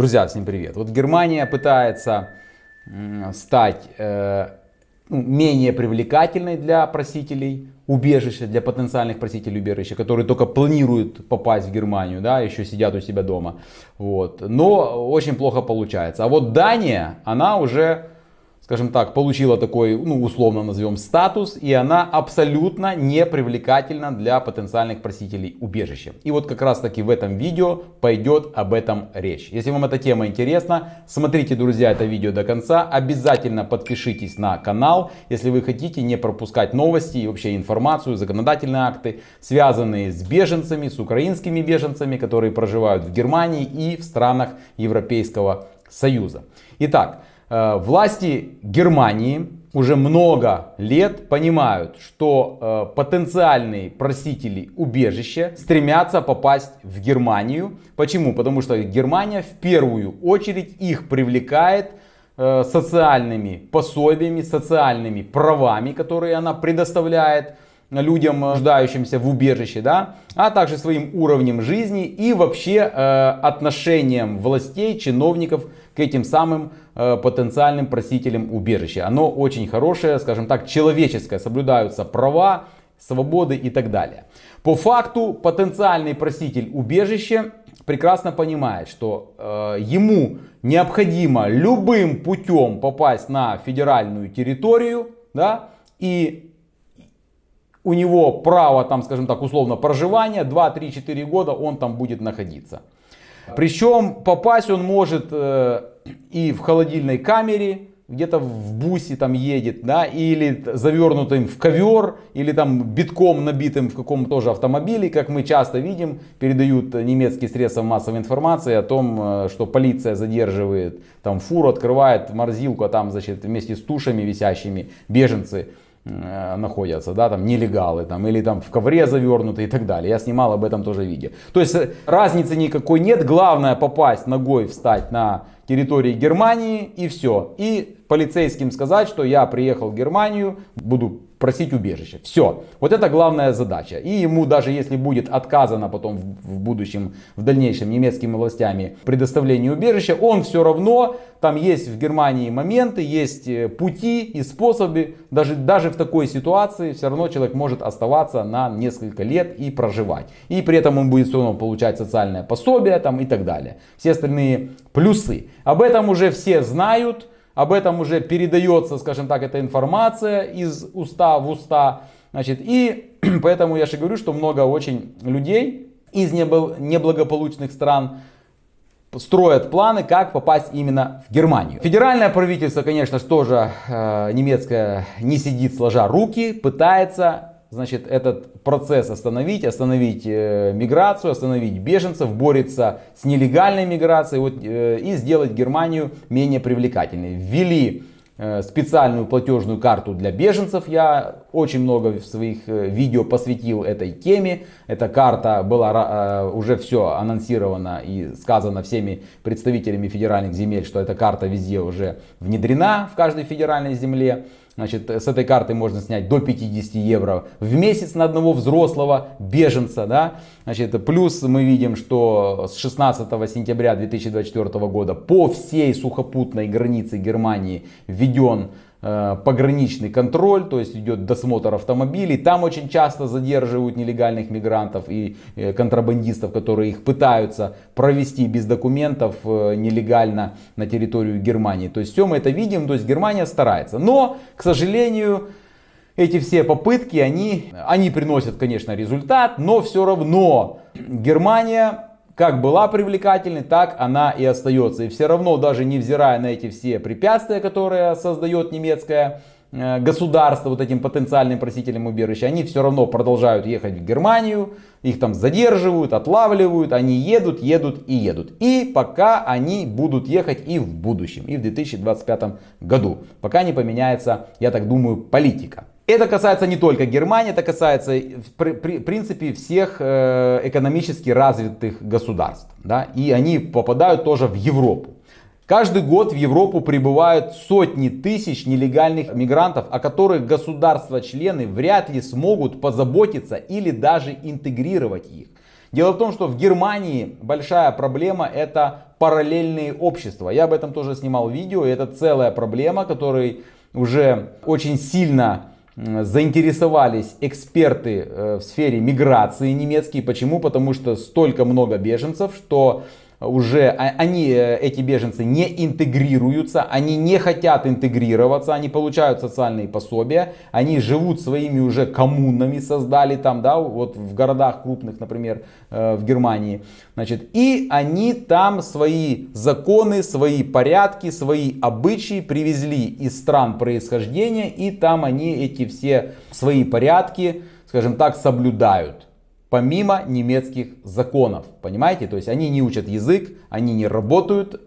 Друзья, всем привет. Вот Германия пытается стать менее привлекательной для просителей убежища, для потенциальных просителей убежища, которые только планируют попасть в Германию, да, еще сидят у себя дома. Вот. Но очень плохо получается. А вот Дания, она уже, скажем так, получила такой, условно назовем, статус, и она абсолютно не привлекательна для потенциальных просителей убежища. И вот как раз таки в этом видео пойдет об этом речь. Если вам эта тема интересна, смотрите, друзья, это видео до конца. Обязательно подпишитесь на канал, если вы хотите не пропускать новости и вообще информацию, законодательные акты, связанные с беженцами, с украинскими беженцами, которые проживают в Германии и в странах Европейского Союза. Итак, власти Германии уже много лет понимают, что потенциальные просители убежища стремятся попасть в Германию. Почему? Потому что Германия в первую очередь их привлекает социальными пособиями, социальными правами, которые она предоставляет людям, нуждающимся в убежище, да, а также своим уровнем жизни и вообще отношением властей, чиновников к этим самым потенциальным просителям убежища. Оно очень хорошее, скажем так, человеческое, соблюдаются права, свободы и так далее. По факту потенциальный проситель убежища прекрасно понимает, что ему необходимо любым путем попасть на федеральную территорию, да, и у него право, там, скажем так, условно проживания, 2, 3, 4 года он там будет находиться. Причем попасть он может и в холодильной камере, где-то в бусе там едет, да, или завернутым в ковер, или там битком набитым в каком-то тоже автомобиле, как мы часто видим, передают немецкие средства массовой информации о том, что полиция задерживает там фуру, открывает морозилку, а там, значит, вместе с тушами висящими беженцы находятся, да, там нелегалы, там, или там в ковре завернуты и так далее. Я снимал об этом тоже видео. То есть разницы никакой нет. Главное попасть ногой, встать на территории Германии и все. И полицейским сказать, что я приехал в Германию, буду просить убежище. Все. Вот это главная задача. И ему даже если будет отказано потом в будущем, в дальнейшем немецкими властями предоставлении убежища, он все равно, там есть в Германии моменты, есть пути и способы. Даже в такой ситуации все равно человек может оставаться на несколько лет и проживать. И при этом он будет все равно получать социальное пособие там, и так далее. Все остальные плюсы. Об этом уже все знают. Об этом уже передается, скажем так, эта информация из уста в уста. Значит, и поэтому я же говорю, что много очень людей из неблагополучных стран строят планы, как попасть именно в Германию. Федеральное правительство, конечно же, тоже немецкое не сидит сложа руки, пытается, значит, этот процесс остановить миграцию, остановить беженцев, борется с нелегальной миграцией и сделать Германию менее привлекательной. Ввели специальную платежную карту для беженцев. Я очень много в своих видео посвятил этой теме. Эта карта была уже все анонсирована и сказано всеми представителями федеральных земель, что эта карта везде уже внедрена в каждой федеральной земле. Значит, с этой карты можно снять до 50 евро в месяц на одного взрослого беженца. Да? Значит, плюс мы видим, что с 16 сентября 2024 года по всей сухопутной границе Германии введен пограничный контроль, то есть идет досмотр автомобилей. Там очень часто задерживают нелегальных мигрантов и контрабандистов, которые их пытаются провести без документов нелегально на территорию Германии. То есть все мы это видим, то есть Германия старается. Но, к сожалению, эти все попытки, они приносят, конечно, результат, но все равно Германия как была привлекательной, так она и остается. И все равно, даже невзирая на эти все препятствия, которые создает немецкое государство вот этим потенциальным просителям убежища, они все равно продолжают ехать в Германию, их там задерживают, отлавливают, они едут и едут. И пока они будут ехать и в будущем, и в 2025 году, пока не поменяется, я так думаю, политика. Это касается не только Германии, это касается в принципе всех экономически развитых государств. Да? И они попадают тоже в Европу. Каждый год в Европу прибывают сотни тысяч нелегальных мигрантов, о которых государства-члены вряд ли смогут позаботиться или даже интегрировать их. Дело в том, что в Германии большая проблема — это параллельные общества. Я об этом тоже снимал видео, и это целая проблема, которой уже очень сильно заинтересовались эксперты в сфере миграции немецкие. Почему? Потому что столько много беженцев, что уже эти беженцы не интегрируются, они не хотят интегрироваться, они получают социальные пособия, они живут своими уже коммунами, создали там, да, вот в городах крупных, например, в Германии, значит, и они там свои законы, свои порядки, свои обычаи привезли из стран происхождения, и там они эти все свои порядки, скажем так, соблюдают. Помимо немецких законов, понимаете? То есть они не учат язык, они не работают,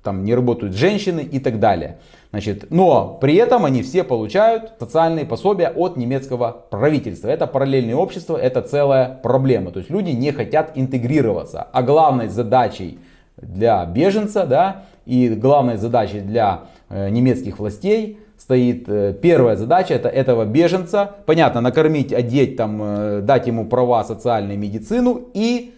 там не работают женщины и так далее. Значит, но при этом они все получают социальные пособия от немецкого правительства. Это параллельное общество, это целая проблема. То есть люди не хотят интегрироваться. А главной задачей для беженца, да, и главной задачей для немецких властей стоит первая задача — это этого беженца, понятно, накормить, одеть, там, дать ему права, социальную медицину, и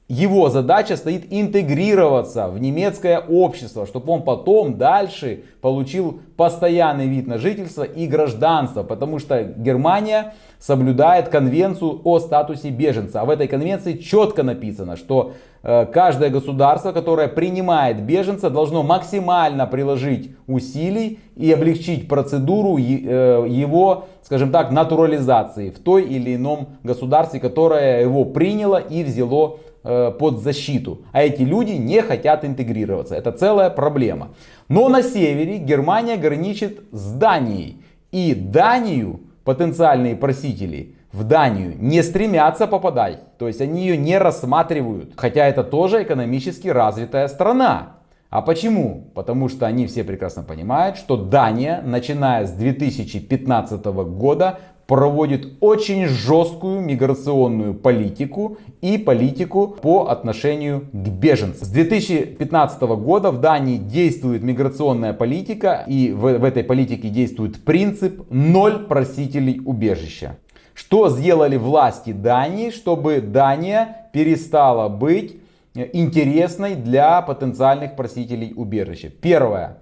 его задача стоит интегрироваться в немецкое общество, чтобы он потом дальше получил постоянный вид на жительство и гражданство, потому что Германия соблюдает конвенцию о статусе беженца. А в этой конвенции четко написано, что каждое государство, которое принимает беженца, должно максимально приложить усилий и облегчить процедуру его, скажем так, натурализации в той или ином государстве, которое его приняло и взяло под защиту. А эти люди не хотят интегрироваться. Это целая проблема. Но на севере Германия граничит с Данией. И Данию потенциальные просители в Данию не стремятся попадать. То есть они ее не рассматривают. Хотя это тоже экономически развитая страна. А почему? Потому что они все прекрасно понимают, что Дания, начиная с 2015 года, проводит очень жесткую миграционную политику и политику по отношению к беженцам. С 2015 года в Дании действует миграционная политика, и в этой политике действует принцип «ноль просителей убежища». Что сделали власти Дании, чтобы Дания перестала быть интересной для потенциальных просителей убежища? Первое.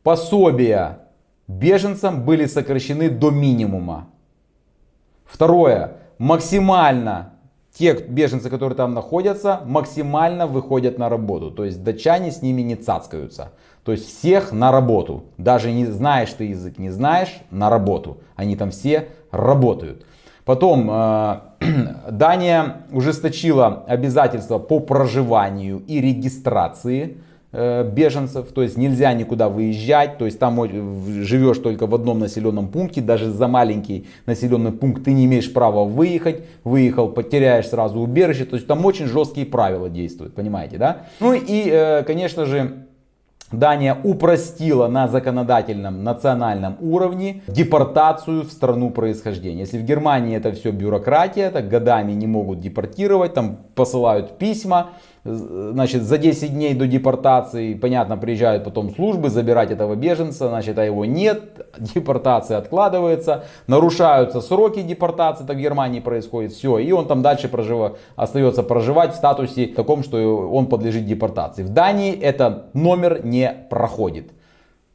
Пособия беженцам были сокращены до минимума. Второе. Максимально те беженцы, которые там находятся, максимально выходят на работу. То есть датчане с ними не цацкаются. То есть всех на работу. Даже не знаешь ты язык, не знаешь, на работу. Они там все работают. Потом Дания ужесточила обязательства по проживанию и регистрации беженцев, то есть нельзя никуда выезжать, то есть там живешь только в одном населенном пункте, даже за маленький населенный пункт ты не имеешь права выехать, выехал, потеряешь сразу убежище, то есть там очень жесткие правила действуют, понимаете, да? Ну и, конечно же, Дания упростила на законодательном национальном уровне депортацию в страну происхождения. Если в Германии это все бюрократия, так годами не могут депортировать, там посылают письма, значит, за 10 дней до депортации, понятно, приезжают потом службы забирать этого беженца, значит, а его нет, депортация откладывается, нарушаются сроки депортации, так в Германии происходит, все, и он там дальше остается проживать в статусе таком, что он подлежит депортации. В Дании этот номер не проходит.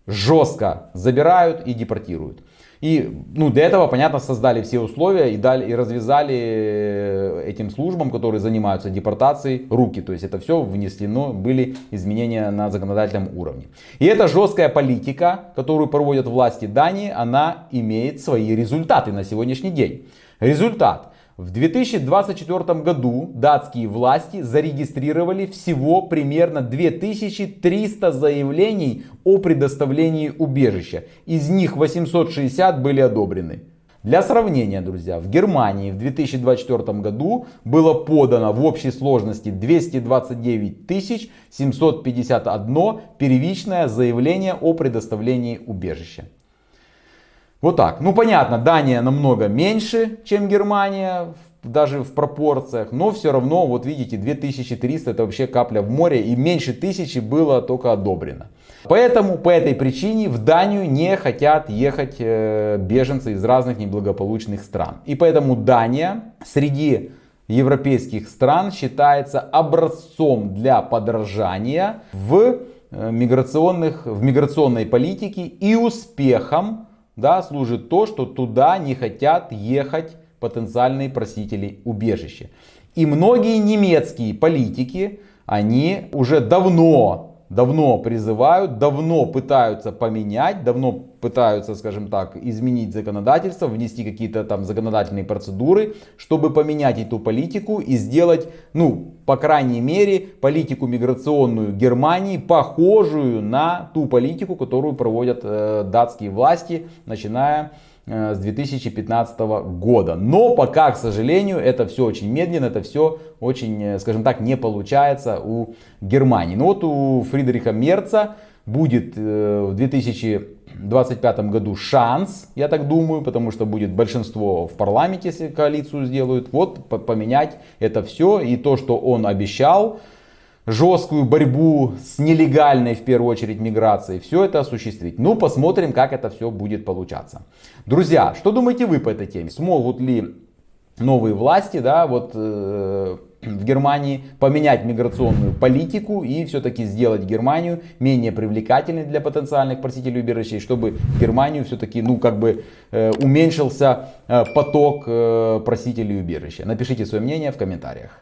Жестко забирают и депортируют. И для этого, понятно, создали все условия и развязали этим службам, которые занимаются депортацией, руки. То есть это все внесено, были изменения на законодательном уровне. И эта жесткая политика, которую проводят власти Дании, она имеет свои результаты на сегодняшний день. Результат. В 2024 году датские власти зарегистрировали всего примерно 2300 заявлений о предоставлении убежища. Из них 860 были одобрены. Для сравнения, друзья, в Германии в 2024 году было подано в общей сложности 229 751 первичное заявление о предоставлении убежища. Вот так. Понятно, Дания намного меньше, чем Германия, даже в пропорциях, но все равно, вот видите, 2300 это вообще капля в море, и меньше 1000 было только одобрено. Поэтому по этой причине в Данию не хотят ехать беженцы из разных неблагополучных стран. И поэтому Дания среди европейских стран считается образцом для подражания в миграционной политике, и успехом, да, служит то, что туда не хотят ехать потенциальные просители убежища. И многие немецкие политики, они уже давно призывают, давно пытаются поменять, давно пытаются, скажем так, изменить законодательство, внести какие-то там законодательные процедуры, чтобы поменять эту политику и сделать, ну, по крайней мере, политику миграционную Германии похожую на ту политику, которую проводят датские власти, начиная с 2015 года. Но пока, к сожалению, это все очень медленно, это все очень, скажем так, не получается у Германии. Но вот у Фридриха Мерца будет в 2025 году шанс, я так думаю, потому что будет большинство в парламенте, если коалицию сделают, вот поменять это все. И то, что он обещал, жесткую борьбу с нелегальной, в первую очередь, миграцией, все это осуществить. Ну, посмотрим, как это все будет получаться. Друзья, что думаете вы по этой теме? Смогут ли новые власти, да, вот в Германии поменять миграционную политику и все-таки сделать Германию менее привлекательной для потенциальных просителей убежища, чтобы в Германию все-таки, ну, как бы уменьшился поток просителей убежища? Напишите свое мнение в комментариях.